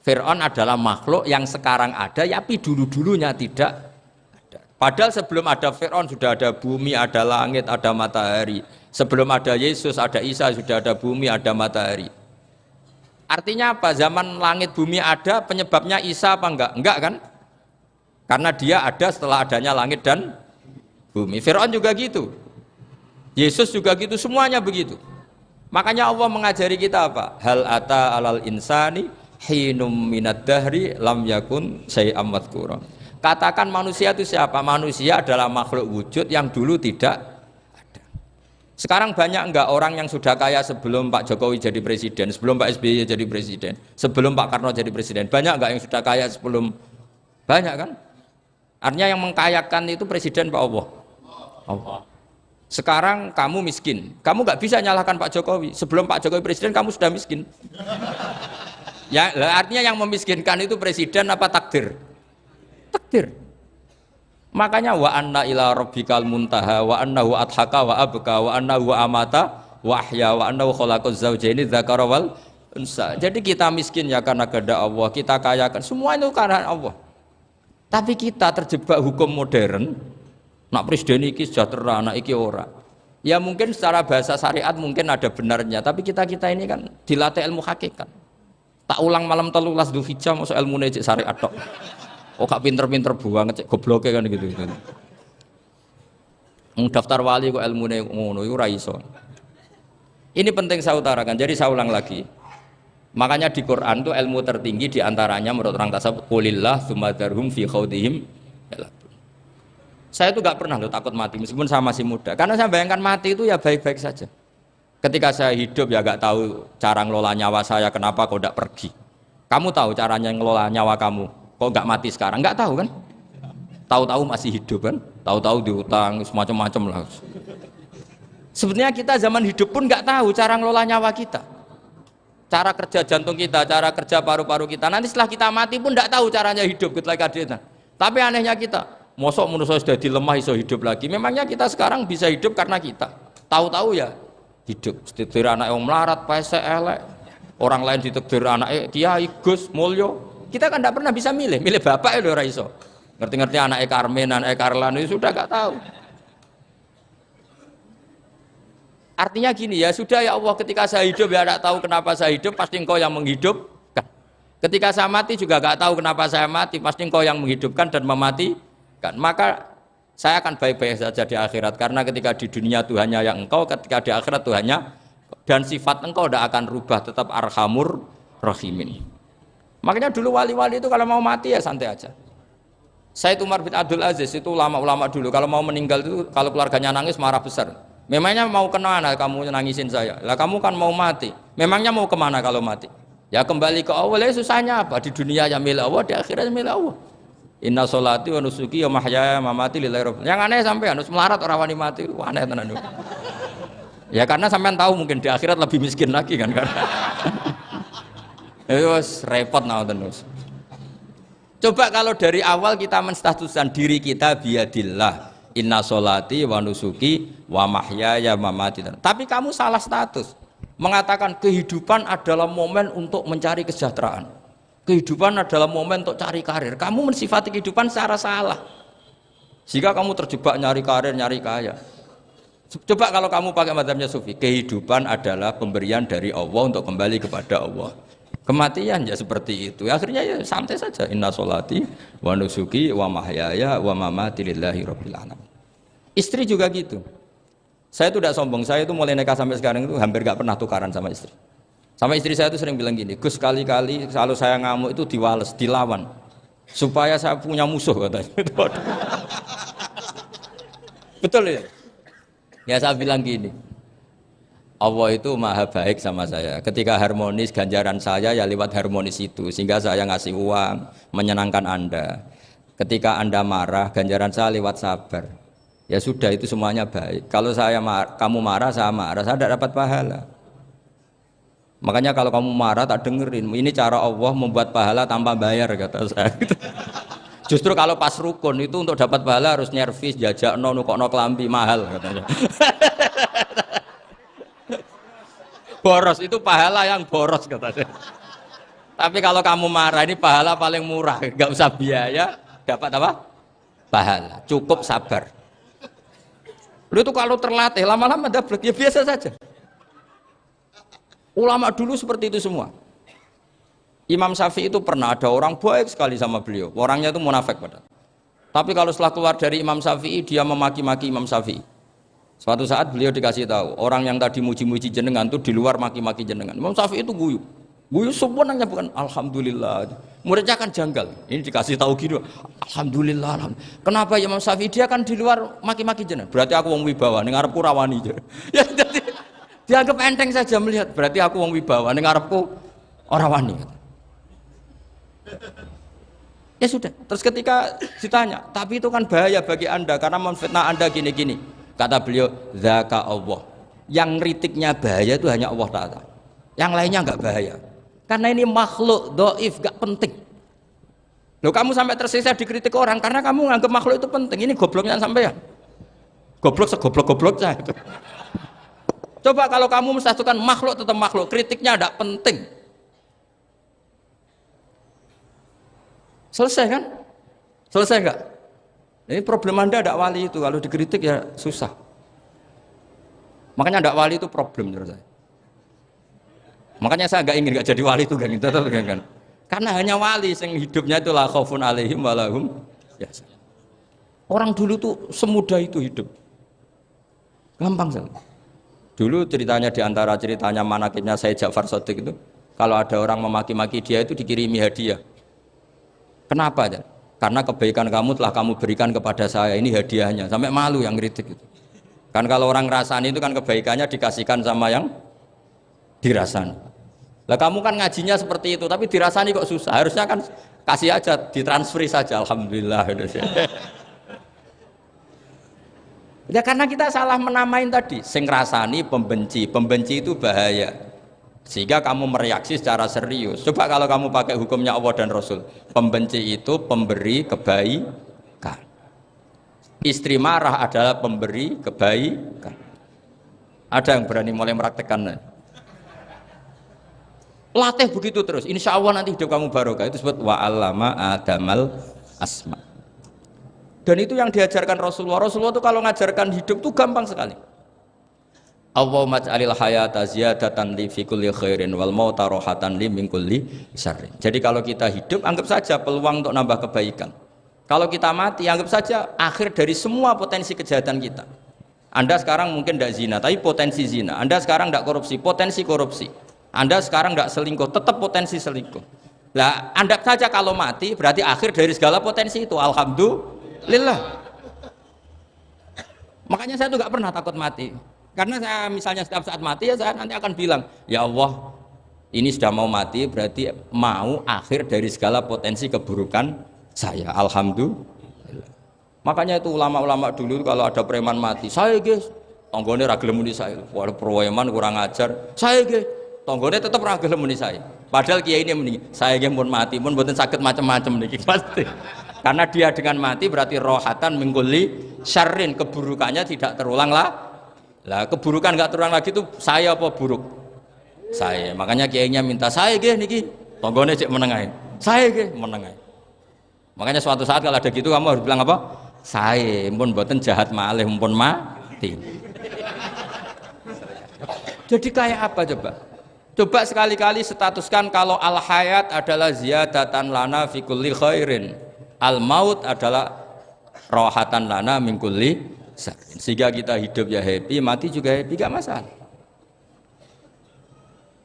Fir'aun adalah makhluk yang sekarang ada, tapi dulu-dulunya tidak ada. Padahal sebelum ada Fir'aun sudah ada bumi, ada langit, ada matahari. Sebelum ada Yesus, ada Isa, sudah ada bumi, ada matahari. Artinya apa? Zaman langit bumi ada, penyebabnya Isa apa enggak? Enggak kan? Karena dia ada setelah adanya langit dan bumi. Fir'aun juga gitu. Yesus juga gitu, semuanya begitu. Makanya Allah mengajari kita apa? Hal ata alal insani hinum minad dahri lam yakun syai'am madhkura. Katakan manusia itu siapa? Manusia adalah makhluk wujud yang dulu tidak. Sekarang banyak enggak orang yang sudah kaya sebelum Pak Jokowi jadi presiden, sebelum Pak SBY jadi presiden, sebelum Pak Karno jadi presiden? Banyak enggak yang sudah kaya sebelum? Banyak kan? Artinya yang mengkayakan itu presiden Pak Allah. Allah. Sekarang kamu miskin, kamu enggak bisa nyalahkan Pak Jokowi. Sebelum Pak Jokowi presiden kamu sudah miskin. Ya, artinya yang memiskinkan itu presiden apa takdir? Takdir. Makanya wa anna ila rabbikal muntaha wa annahu adhaka wa abka wa annahu amata wa ahya wa annahu khalaqaz zawjaini dzakara wal unsa. Jadi kita miskin ya karena kehendak Allah, kita kaya kan semua itu karena Allah. Tapi kita terjebak hukum modern. Nak presiden iki sejahtera, anak iki ora. Ya mungkin secara bahasa syariat mungkin ada benarnya, tapi kita-kita ini kan dilatih ilmu hakikat. Tak ulang malam 13 Dzulhijjah masuk ilmu cek syariat tok. Oh gak pinter-pinter banget cek gobloke kan gitu. Daftar wali kok ilmune ngono iku ora iso. Ini penting saya utarakan. Jadi saya ulang lagi. Makanya di Quran itu ilmu tertinggi diantaranya menurut orang tasawuf qulillah tsumma dzarhum fi khaudihim. Saya itu gak pernah takut mati meskipun saya masih muda. Karena saya bayangkan mati itu ya baik-baik saja. Ketika saya hidup ya gak tahu cara ngelola nyawa saya, kenapa kok gak pergi. Kamu tahu caranya ngelola nyawa kamu. Kok nggak mati sekarang? Nggak tahu kan? Tahu-tahu masih hidup kan? Tahu-tahu diutang, semacam-macam lah. Sebetulnya kita zaman hidup pun nggak tahu cara ngelola nyawa kita, cara kerja jantung kita, cara kerja paru-paru kita. Nanti setelah kita mati pun nggak tahu caranya hidup ketika kita. Tapi anehnya kita, mosok manusia sudah dilemah iso hidup lagi. Memangnya kita sekarang bisa hidup karena kita tahu-tahu ya hidup. Ditakdir anak yang melarat, pese elek. Orang lain ditakdir anak Kiai Gus Mulyo. Kita kan tidak pernah bisa milih bapak itu ora iso. Ngerti-ngerti anak Karmen, anak Karlan itu sudah gak tahu. Artinya gini ya, sudah ya Allah ketika saya hidup ya tidak tahu kenapa saya hidup, pasti Engkau yang menghidupkan. Ketika saya mati juga gak tahu kenapa saya mati, pasti Engkau yang menghidupkan dan mematikan. Maka saya akan baik-baik saja di akhirat karena ketika di dunia Tuhannya yang Engkau, ketika di akhirat Tuhannya dan sifat Engkau tidak akan rubah, tetap Arhamur Rahimin. Makanya dulu wali-wali itu kalau mau mati ya santai aja. Said Umar bin Abdul Aziz itu ulama-ulama dulu kalau mau meninggal itu kalau keluarganya nangis marah besar. Memangnya mau kemana kamu nangisin saya? Lah kamu kan mau mati. Memangnya mau kemana kalau mati? Ya kembali ke Allah. Ya susahnya apa? Di dunia ya milik Allah, di akhirat milik Allah. Inna sholati wa nusuki wa mahyaya wa mamati lillahi rabbil. Yang aneh sampai harus melarat orang wani mati. Wah aneh tenan. Ya karena sampean tahu mungkin di akhirat lebih miskin lagi kan. Terus repot terus. Coba kalau dari awal kita menstatuskan diri kita biadillah, inna sholati wa nusuki wa mahyaya wa mamati. Tapi kamu salah status. Mengatakan kehidupan adalah momen untuk mencari kesejahteraan. Kehidupan adalah momen untuk cari karir. Kamu mensifati kehidupan secara salah. Jika kamu terjebak nyari karir, nyari kaya. Coba kalau kamu pakai mazhabnya Sufi, kehidupan adalah pemberian dari Allah untuk kembali kepada Allah. Kematian ya seperti itu. Akhirnya ya santai saja. Inna sholati wa nusuki wa mahyaya wa mamati lillahi rabbil alamin. Istri juga gitu. Saya itu tidak sombong. Saya itu mulai nikah sampai sekarang itu hampir gak pernah tukaran sama istri. Sama istri saya itu sering bilang gini, Gus kali-kali kalau saya ngamuk itu diwales, dilawan. supaya saya punya musuh katanya. Betul ya? Ya saya bilang gini, Allah itu maha baik sama saya. Ketika harmonis, ganjaran saya ya lewat harmonis itu. Sehingga saya ngasih uang, menyenangkan Anda. Ketika Anda marah, ganjaran saya lewat sabar. Ya sudah, itu semuanya baik. Kalau kamu marah, saya tidak dapat pahala. Makanya kalau kamu marah tak dengerin. Ini cara Allah membuat pahala tanpa bayar, kata saya. Justru kalau pas rukun itu untuk dapat pahala harus nyervis, jajak, nukokno kelambi mahal katanya. Boros itu pahala yang boros katanya. Tapi kalau kamu marah ini pahala paling murah, nggak usah biaya, dapat apa? Pahala, cukup sabar. Lu itu kalau terlatih lama-lama dapat ya biasa saja. Ulama dulu seperti itu semua. Imam Syafi'i itu pernah ada orang baik sekali sama beliau. Orangnya itu munafik padahal. Tapi kalau setelah keluar dari Imam Syafi'i dia memaki-maki Imam Syafi'i. Suatu saat beliau dikasih tahu, orang yang tadi muji-muji jenengan itu di luar maki-maki jenengan. Imam Syafi'i itu guyu. Guyu sebenarnya bukan alhamdulillah. Muridnya kan janggal. Ini dikasih tahu gitu. Alhamdulillah, alhamdulillah. Kenapa Imam Syafi'i dia kan di luar maki-maki jenengan? Berarti aku wong wibawa ning ngarepku rawani. Ya jadi dianggap enteng saja melihat. Berarti aku wong wibawa ning ngarepku ora wani. Ya sudah. Terus ketika ditanya, tapi itu kan bahaya bagi Anda karena memfitnah Anda gini-gini. Kata beliau, zaka Allah. Yang kritiknya bahaya itu hanya Allah Ta'ala. Yang lainnya enggak bahaya. Karena ini makhluk dhaif, enggak penting. Loh kamu sampai tersisa dikritik orang karena kamu nganggap makhluk itu penting. Ini gobloknya sampean. Goblok segoblok-gobloknya itu. Coba kalau kamu mensatukan makhluk tetap makhluk, kritiknya enggak penting. Selesai kan? Selesai enggak? Ini problem Anda ada wali itu, kalau dikritik ya susah. Makanya ada wali itu problem menurut saya. Makanya saya enggak ingin enggak jadi wali itu kan. Karena hanya wali yang hidupnya itu la khaufun alaihim walahum yahzanun. Orang dulu tuh semudah itu hidup. Gampang sekali. Dulu ceritanya di antara ceritanya manakibnya Sayyid Ja'far Shadiq itu, kalau ada orang memaki-maki dia itu dikirimi hadiah. Kenapa ya? Karena kebaikan kamu telah kamu berikan kepada saya, ini hadiahnya. Sampai malu yang kritik itu. Kan kalau orang ngerasani itu kan kebaikannya dikasihkan sama yang dirasani. Lah kamu kan ngajinya seperti itu, tapi dirasani kok susah. Harusnya kan kasih aja, ditransferi saja. Alhamdulillah. Ya karena kita salah menamain tadi. Sing ngrasani pembenci, pembenci itu bahaya. Sehingga kamu mereaksi secara serius. Coba kalau kamu pakai hukumnya Allah dan Rasul, pembenci itu pemberi kebaikan. Istri marah adalah pemberi kebaikan. Ada yang berani mulai meraktekannya? Latih begitu terus. Insya Allah nanti hidup kamu barokah. Itu disebut wa'allama adamal asma. Dan itu yang diajarkan Rasulullah. Rasulullah itu kalau ngajarkan hidup itu gampang sekali. Allahumma ja'alil hayata ziyadatan li fi kulli khairin wal mauta rohatan li min kulli syarrin. Jadi kalau kita hidup anggap saja peluang untuk nambah kebaikan. Kalau kita mati anggap saja akhir dari semua potensi kejahatan kita. Anda sekarang mungkin tidak zina tapi potensi zina. Anda sekarang tidak korupsi, potensi korupsi. Anda sekarang tidak selingkuh, tetap potensi selingkuh. Lah anggap saja kalau mati berarti akhir dari segala potensi itu. Alhamdulillah. Makanya saya tuh nggak pernah takut mati. Karena saya misalnya setiap saat mati ya saya nanti akan bilang, ya Allah ini sudah mau mati berarti mau akhir dari segala potensi keburukan saya. Alhamdulillah. Makanya itu ulama-ulama dulu kalau ada preman mati, saya guys, tonggone ra gelem muni saya. Walau preman kurang ajar, saya guys, tonggone tetap ra gelem muni saya. Padahal kiai ini mending, saya guys pun mati pun mboten sakit macam-macam niki pasti. Karena dia dengan mati berarti rohatan mengkuli syarrin, keburukannya tidak terulang lah. Lah keburukan nggak terulang lagi itu saya apa buruk? Saya. Makanya kiainya minta saya ge niki. Tonggone cek menengai. Saya ge menengai. Makanya suatu saat kalau ada gitu kamu harus bilang apa? Saya pun mboten jahat malih pun mati. Jadi kayak apa coba? Coba sekali-kali statuskan kalau al hayat adalah ziyadatan lana fi kulli khairin. Al maut adalah rohatan lana min kulli. Sehingga kita hidup ya happy, mati juga happy, gak masalah.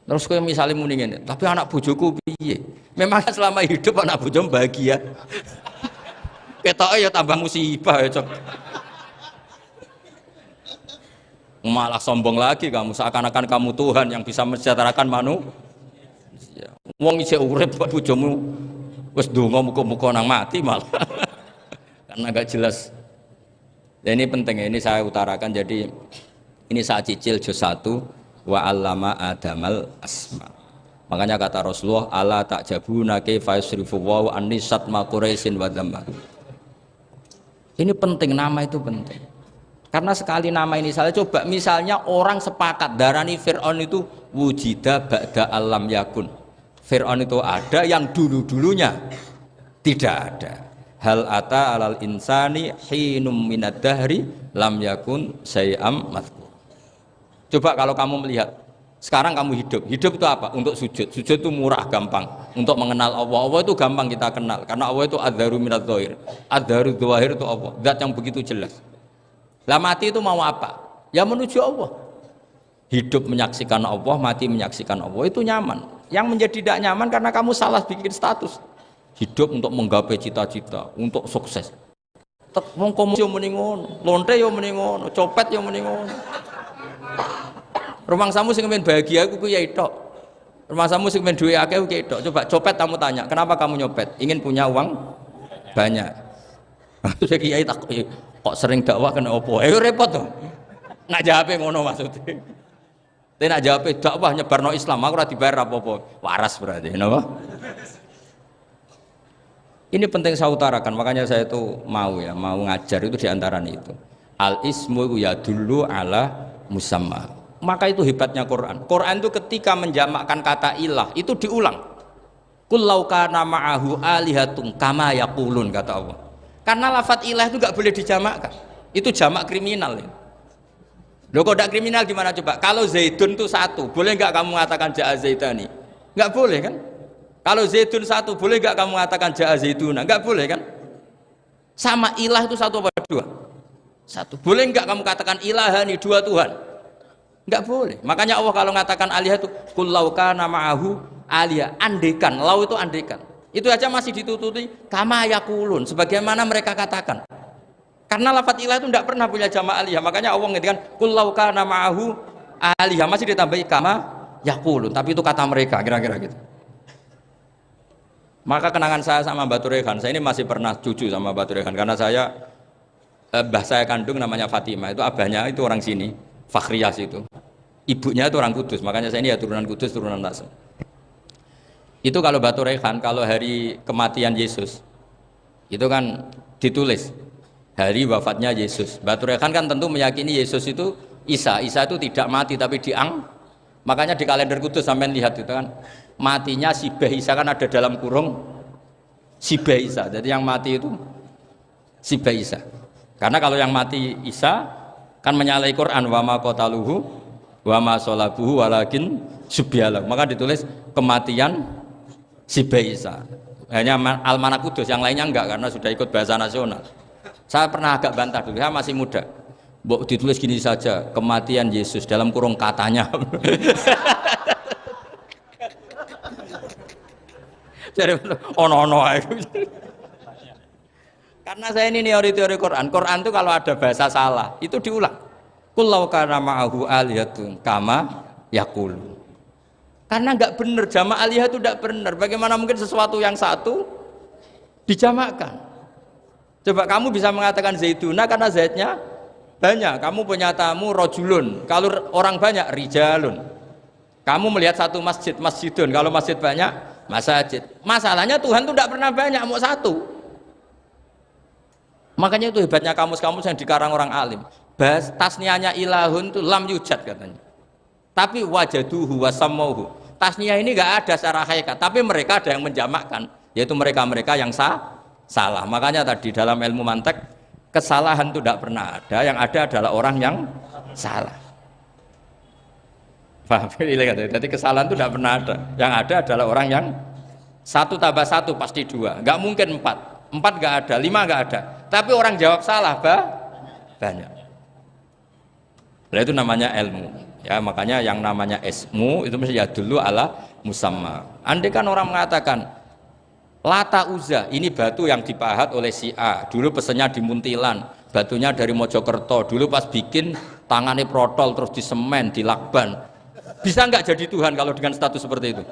Terus kowe misalnya muni ngene, tapi anak bojoku piye? Memang selama hidup anak bojomu bahagia. Ketoke ya tambah musibah ya, Cok. Malah sombong lagi kamu, seakan-akan kamu Tuhan yang bisa mensejahterakan manusia. Wong isih urip kok bojomu wis ndonga muga-muga nang mati malah. Karena agak jelas. Dan ini penting, ini saya utarakan. Jadi ini saya cicil juz 1 wa 'allama adamal asma. Makanya kata Rasulullah, ala ta'jabuna kaifa yusrifu wa annisat ma quraisin wa dhamma. Ini penting, nama itu penting. Karena sekali nama ini salah, coba misalnya orang sepakat darani Fir'aun itu wujida ba'da alam yakun. Fir'aun itu ada yang dulu-dulunya tidak ada. Hal ata alal insani hinum minad dahri lam yakun syai'am madhkur. Coba kalau kamu melihat sekarang kamu hidup itu apa? Untuk sujud. Sujud itu murah, gampang. Untuk mengenal Allah, Allah itu gampang kita kenal. Karena Allah itu adzaru minadz dzahir. Adzaru dzahir itu Allah, zat yang begitu jelas. Lah mati itu mau apa? Ya menuju Allah. Hidup menyaksikan Allah, mati menyaksikan Allah, itu nyaman. Yang menjadi tidak nyaman karena kamu salah bikin status. Hidup untuk menggapai cita-cita, untuk sukses. Wong komunis yo muni ngono, lonte yo muni ngono, copet yo muni ngono. Rumangsamu sing men bahagia iku kiai tok. Rumangsamu sing men duwe akeh kiai tok. Coba copet kamu tanya, kenapa kamu nyopet? Ingin punya uang banyak. Terus kiai tak kok sering dakwah kena opo? Repot tuh. Nak jawabe ngono maksudnya. Tapi nak jawabe dakwah nyebarno Islam, aku ora dibayar apa-apa. Waras berarti, napa? Ini penting saya utarakan, makanya saya itu mau ngajar itu diantaranya itu. Al ismu ya dulu ala musamma. Maka itu hebatnya Quran. Quran itu ketika menjamakkan kata ilah itu diulang. Qul law kana ma'ahu alihatun kama yaqulun, kata Allah. Karena lafadz ilah itu enggak boleh dijamakkan. Itu jamak kriminal. Loh kok tidak kriminal gimana coba? Kalau Zaidun itu satu, boleh enggak kamu mengatakan ja'a Zaidani? Enggak boleh kan? Kalau Zaidun satu, boleh enggak kamu mengatakan ja'a Zaiduna? Enggak boleh kan? Sama ilah itu satu apa dua? Satu. Boleh enggak kamu katakan ilahani, dua Tuhan? Enggak boleh. Makanya Allah kalau mengatakan alihah itu qul law kana ma'ahu alihah, andekan, lau itu andekan. Itu aja masih ditututi kama yaqulun, sebagaimana mereka katakan. Karena lafadz ilah itu tidak pernah punya jamak alihah. Makanya Allah mengatakan qul law kana ma'ahu alihah, masih ditambahi kama yaqulun, tapi itu kata mereka, kira-kira gitu. Maka kenangan saya sama Mbak Turehan, saya ini masih pernah cucu sama Mbak Turehan karena saya mbah saya kandung namanya Fatimah, itu abahnya itu orang sini, Fakhriyas itu. Ibunya itu orang Kudus, makanya saya ini ya turunan Kudus, turunan Nasr. Itu kalau Batu Rehan, kalau hari kematian Yesus, itu kan ditulis hari wafatnya Yesus. Batu Rehan kan tentu meyakini Yesus itu Isa itu tidak mati tapi makanya di kalender Kudus sampai lihat itu kan, matinya Sibeh Isa kan ada dalam kurung Sibeh Isa. Jadi yang mati itu Sibeh Isa. Karena kalau yang mati Isa kan menyalahi Quran, wa ma qataluhu wa ma sholabuhu walakin subyalah. Maka ditulis kematian Sibeh Isa. Hanya Almanak Kudus, yang lainnya enggak karena sudah ikut bahasa nasional. Saya pernah agak bantah dulu, saya masih muda. Mbok ditulis gini saja, kematian Yesus dalam kurung katanya. Jadi ono-ono ae. Karena saya ini teori Quran. Quran itu kalau ada bahasa salah, itu diulang. Qul law kana ma'ahu alihatun kama yaqulu. Karena enggak benar, jamak alihah itu enggak benar. Bagaimana mungkin sesuatu yang satu dijamakkan? Coba kamu bisa mengatakan Zaiduna karena Zaidnya banyak. Kamu punya tamu rojulun. Kalau orang banyak rijalun. Kamu melihat satu masjid, masjidun. Kalau masjid banyak, masajid. Masalahnya Tuhan itu enggak pernah banyak, mau satu. Makanya itu hebatnya kamus-kamus yang dikarang orang alim. Tasniahnya ilahun itu lam yujad katanya. Tapi wajaduhu wasamauhu. Tasniah ini enggak ada secara hakikat, tapi mereka ada yang menjamakkan, yaitu mereka-mereka yang salah. Makanya tadi dalam ilmu mantek, kesalahan itu tidak pernah ada, yang ada adalah orang yang salah. Paham? Jadi kesalahan itu tidak pernah ada, yang ada adalah orang yang satu tambah satu pasti dua, nggak mungkin empat nggak ada, 5 nggak ada, tapi orang jawab salah banyak. Nah, itu namanya ilmu. Ya, makanya yang namanya ismu itu mesti ya dulu ala musamma. Andai kan orang mengatakan Lata Uzza, ini batu yang dipahat oleh si A. Dulu pesennya di Muntilan, batunya dari Mojokerto. Dulu pas bikin tangannya protol terus disemen, dilakban. Bisa nggak jadi Tuhan kalau dengan status seperti itu?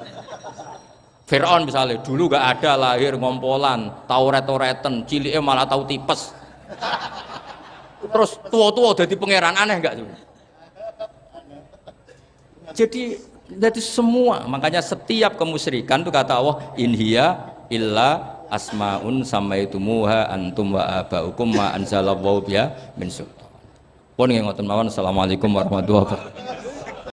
Fir'aun misalnya, dulu nggak ada lahir ngompolan, tahu retoreten, ciliknya malah tahu tipes. Terus tua-tua jadi pangeran, aneh nggak? Jadi semua, makanya setiap kemusyrikan itu kata Allah, inhiya illa asmaun samaitumuha antum wa abaukum ma anzalallahu biha min sultan. Pun nggih ngoten mawon. Assalamualaikum warahmatullahi wabarakatuh.